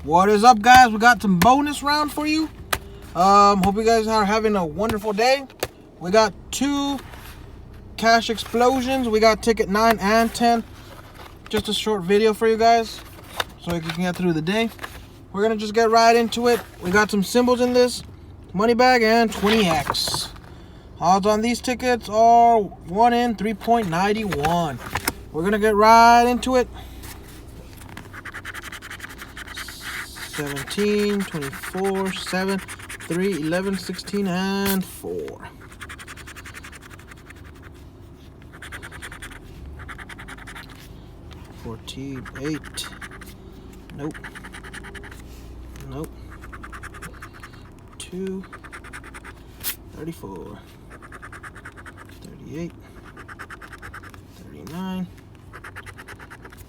What is up, guys? We got some bonus round for you. Hope you guys are having a wonderful day. We got 2 cash explosions. We got ticket 9 and 10. Just a short video for you guys so you can get through the day. We're gonna just get right into it. We got some symbols in this, money bag, and 20x. Odds on these tickets are 1 in 3.91. We're gonna get right into it. 17, 24, 7, 3, 11, 16, and 4. $14, 8. Nope. Nope. 2, 34, 38, 39,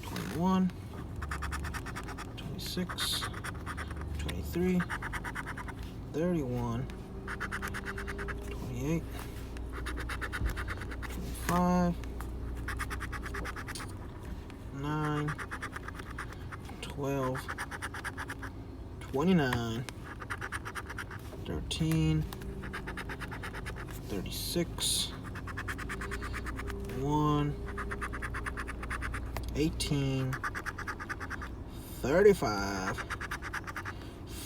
21, 26, 23, 31, 28, 25, 9, 12, 29, 13, 36, 1, 18, 35,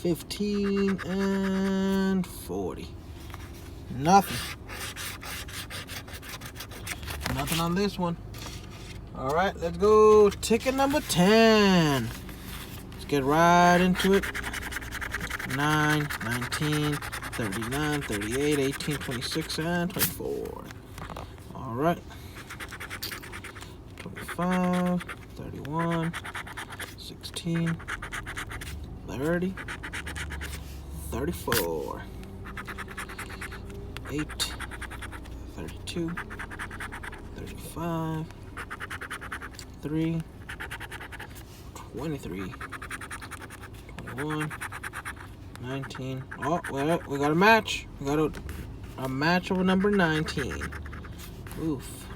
15, and 40. Nothing on this one. All right, let's go ticket number 10. Let's get right into it. 9, 19, 39, 38, 18, 26, and 24. All right. 25, 31, 16, 30, 34, 8, 32, 35, 3, 23, 21, 19. Oh, well, we got a match. We got a match of number 19. Oof.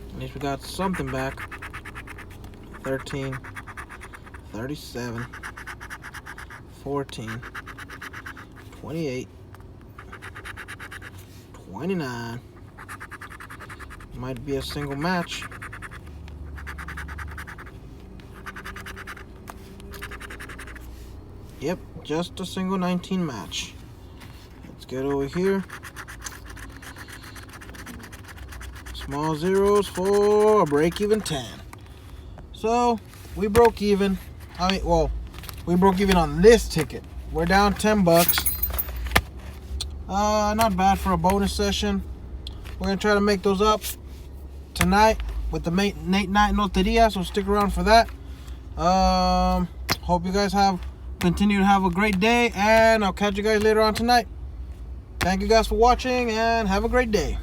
At least we got something back. 13, 37, 14, 28, 29. Might be a single match. Yep, just a single 19 match. Let's get over here. Small zeros for a break-even 10. So, we broke even. We broke even on this ticket. We're down 10 bucks. Not bad for a bonus session. We're going to try to make those up tonight with the Nate Night Loteria, so stick around for that. Hope you guys continue to have a great day, and I'll catch you guys later on tonight. Thank you guys for watching, and have a great day.